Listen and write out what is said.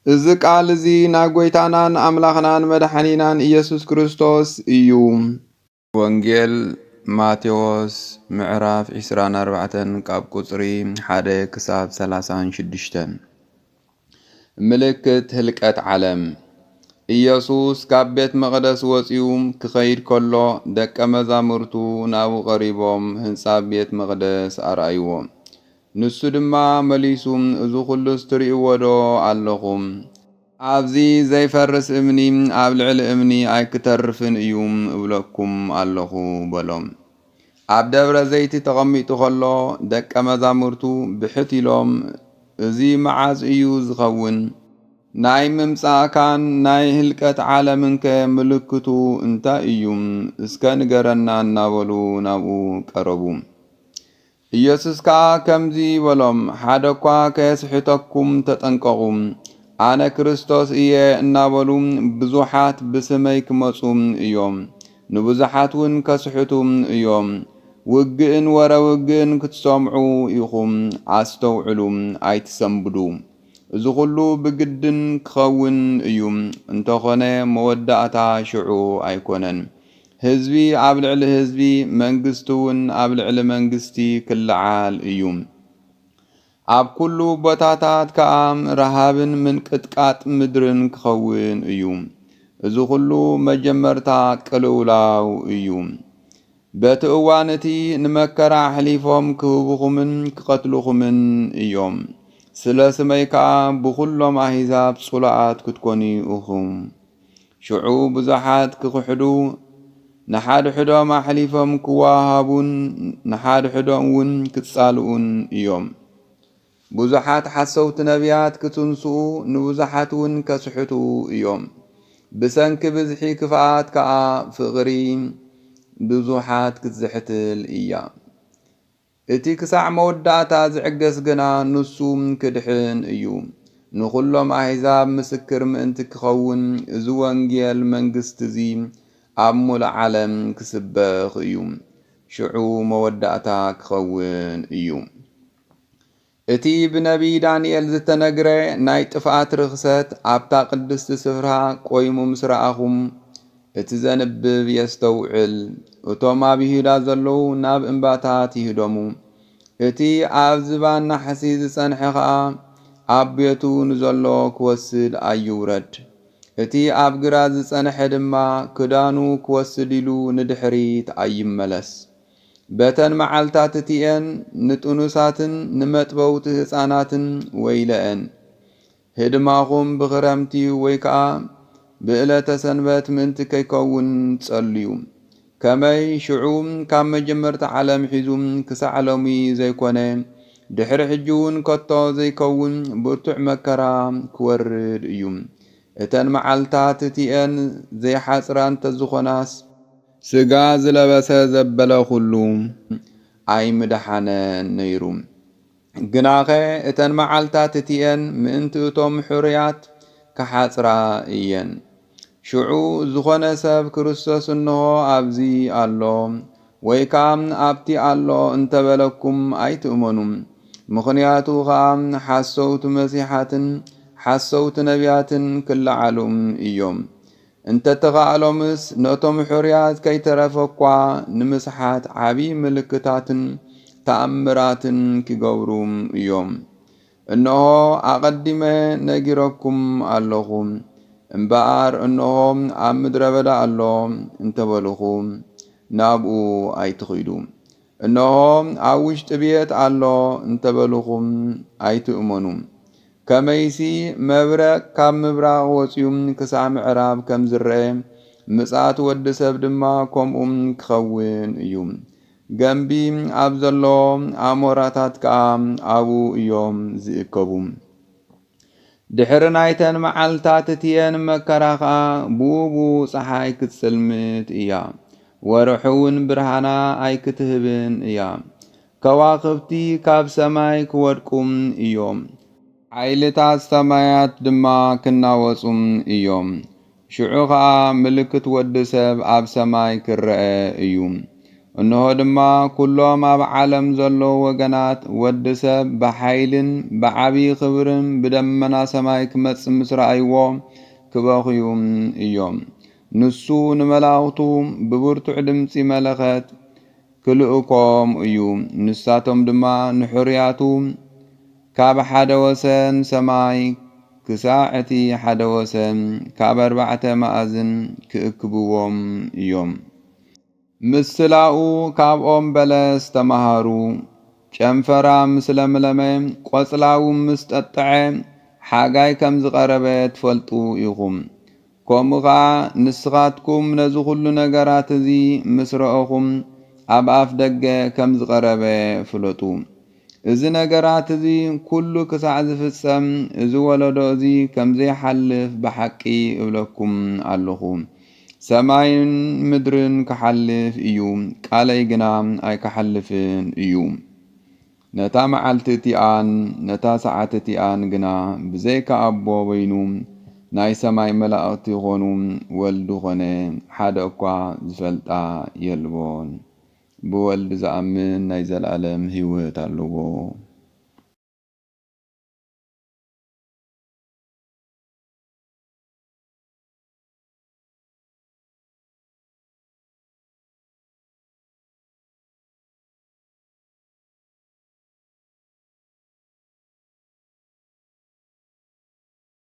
እዚ ቃል እዚ ናይ ጎይታናን ኣምላኽናን መድኃኒናን ኢየሱስ ክርስቶስ እዩ። ወንጌል ማቴዎስ ምዕራፍ 24 ቃብ ቁጽሪ 1 ክሳብ 36 ምልክት ህልቀት ዓለም። ኢየሱስ ካብ ቤት መቕደስ ወፂኡ ክኸይድ ከሎ ደቀ መዛሙርቱ ናብኡ ቀሪቦም ህንጻ ቤት መቕደስ ኣርአይዎም። ንሱ ድማ መሊሱ እዚ ኩሉስ ትርእይዎ ዶ ኣለኹም? ኣብዚ ዘይፈርስ እምኒ ኣብ ልዕሊ እምኒ ኣይክተርፍን እዩ እብለኩም ኣለኹ በሎም። ኣብ ደብረ ዘይቲ ተቐሚጡ ከሎ ደቀ መዛሙርቱ ብሕት ኢሎም እዚ መዓዝ እዩ ዝኸውን? ናይ ምምጻእካን ናይ ህልቀት ዓለምንከ ምልክቱ እንታይ እዩ? እስከ ንገረና እናበሉ ናብኡ ቀረቡ። ኢየሱስ ከዓ ከምዚ በሎም፣ ሓደ እኳ ከየስሕተኩም ተጠንቀቑ። ኣነ ክርስቶስ እየ እናበሉ ብዙሓት ብስመይ ክመጹ እዮም፣ ንብዙሓት እውን ከስሕቱ እዮም። ውግእን ወረውግእን ክትሰምዑ ኢኹም፣ ኣስተውዕሉ ኣይትሰንብዱ። እዚ ኩሉ ብግድን ክኸውን እዩ፣ እንተኾነ መወዳእታ ሽዑ ኣይኮነን። ህዝቢ ኣብ ልዕሊ ህዝቢ መንግስቲ እውን ኣብ ልዕሊ መንግስቲ ክለዓል እዩ። ኣብ ኩሉ ቦታታት ከዓ ረሃብን ምንቅጥቃጥ ምድርን ክኸውን እዩ። እዚ ኩሉ መጀመርታ ቅልውላው እዩ። በቲ እዋን እቲ ንመከራ ሓሊፎም ክህብኹምን ክቐትልኹምን እዮም። ስለ ስመይ ከዓ ብኩሎም ኣሕዛብ ጽሉኣት ክትኮኑ ኢኹም። ሽዑ ብዙሓት ክኽሕዱ ንሓድሕዶም ኣሕሊፎም ክዋሃቡን ንሓድሕዶም እውን ክጻልኡን እዮም። ብዙሓት ሓሰውቲ ነቢያት ክትንስኡ ንብዙሓት እውን ከስሕቱ እዮም። ብሰንኪ ብዝሒ ክፍኣት ከዓ ፍቕሪ ብዙሓት ክትዝሕትል እያ። እቲ ክሳዕ መወዳእታ ዝዕገስ ግና ንሱ ክድሕን እዩ። ንኹሎም ኣሕዛብ ምስክር ምእንቲ ክኸውን እዚ ወንጌል መንግስቲ እዚ ኣብ ሙሉእ ዓለም ክስበኽ እዩ። ሽዑ መወዳእታ ክኸውን እዩ። እቲ ብነቢይ ዳንኤል ዝተነግረ ናይ ጥፍኣት ርኽሰት ኣብታ ቅድስቲ ስፍራ ቆይሙ ምስ ረኣኹም እቲ ዘንብብ የስተውዕል። እቶም ኣብ ይሁዳ ዘለዉ ናብ እምባታት ይህደሙ። እቲ ኣብ ዝባን ናሕሲ ዝጸንሐ ኸዓ ኣብ ቤቱ ንዘሎ ክወስድ ኣይውረድ። እቲ ኣብ ግራት ዝጸንሐ ድማ ክዳኑ ክወስድ ኢሉ ንድሕሪት ኣይመለስ። በተን መዓልታት እቲአን ንጥኑሳትን ንመጥበውቲ ሕፃናትን ወይለአን። ህድማኹም ብኽረምቲ ወይ ከዓ ብዕለተ ሰንበት ምእንቲ ከይከውን ጸልዩ። ከመይ ሽዑ ካብ መጀመርታ ዓለም ሒዙ ክሳዕ ሎሚ ዘይኮነ ድሕሪ ሕጂ እውን ከቶ ዘይከውን ብርቱዕ መከራ ክወርድ እዩ። እተን መዓልታት እቲአን ዘይሓጽራ እንተዝኾናስ ስጋ ዝለበሰ ዘበለ ኩሉ ኣይምድሓነን ነይሩ። ግናኸ እተን መዓልታት እቲአን ምእንቲ እቶም ሕሩያት ክሓጽራ እየን። ሽዑ ዝኾነ ሰብ ክርስቶስ እንሆ ኣብዚ ኣሎ ወይ ከዓ ኣብቲ ኣሎ እንተበለኩም ኣይትእመኑ። ምኽንያቱ ከዓ ሓሰውቲ መሲሓትን ሓሰውቲ ነቢያትን ክለዓሉ እዮም። እንተተኻኣሎምስ ነቶም ሕሩያት ከይተረፈ እኳ ንምስሓት ዓብዪ ምልክታትን ተኣምራትን ክገብሩ እዮም። እነሆ ኣቐዲመ ነጊረኩም ኣለኹ። እምበኣር እነሆ ኣብ ምድረ በዳ ኣሎ እንተበልኹ ናብኡ ኣይትኺዱ። እነሆ ኣብ ውሽጢ ቤት ኣሎ እንተበልኹም ኣይትእመኑ። ከመይሲ መብረቕ ካብ ምብራቕ ወፂኡ ክሳዕ ምዕራብ ከም ዝርአ ምጽኣት ወዲ ሰብ ድማ ከምኡ ክኸውን እዩ። ገንቢ ኣብ ዘሎ ኣሞራታት ከዓ ኣብኡ እዮም ዝእከቡ። ድሕሪ ናይተን መዓልታት እቲአን መከራ ከዓ ብውቡ ፀሓይ ክትጽልምት እያ፣ ወርሒ እውን ብርሃና ኣይክትህብን እያ። ከዋኽብቲ ካብ ሰማይ ክወድቁም እዮም፣ ሓይልታት ሰማያት ድማ ክናወጹም እዮም። ሽዑ ከዓ ምልክት ወዲ ሰብ ኣብ ሰማይ ክርአ እዩ። እነሆ ድማ ኩሎም ኣብ ዓለም ዘለዉ ወገናት ወዲ ሰብ ብሓይልን ብዓብዪ ክብርን ብደመና ሰማይ ክመጽእ ምስ ረኣይዎ ክበኽዩ እዮም። ንሱ ንመላእኽቱ ብብርቱዕ ድምፂ መለኸት ክልእኮም እዩ። ንሳቶም ድማ ንሕሩያቱ ካብ ሓደ ወሰን ሰማይ ክሳዕ እቲ ሓደ ወሰን ካብ ኣርባዕተ ማእዝን ክእክብዎም እዮም። ምስላኡ ካብ ኦም በለስ ተማሃሩ። ጨንፈራ ምስ ለምለመ ቆጽላው ምስ ጠጥዐ ሓጋይ ከም ዝቐረበ ትፈልጡ ኢኹም። ከምኡ ኸዓ ንስኻትኩም ነዚ ኩሉ ነገራት እዚ ምስ ረአኹም ኣብ ኣፍ ደገ ከም ዝቐረበ ፍለጡ። እዚ ነገራት እዚ ኩሉ ክሳዕ ዝፍጸም እዚ ወለዶ እዚ ከም ዘይሓልፍ ብሓቂ እብለኩም ኣለኹ። ሰማይን ምድርን ክሓልፍ እዩ፣ ቃለይ ግና ኣይክሓልፍን እዩ። ነታ መዓልቲ እቲኣን ነታ ሰዓት እቲኣን ግና ብዘይካ ኣቦ በይኑ ናይ ሰማይ መላእኽቲ ይኾኑ ወልዲ ኾነ ሓደ እኳ ዝፈልጣ የልቦን። ብወልዲ ዝኣምን ናይ ዘለዓለም ሕይወት ኣለዎ።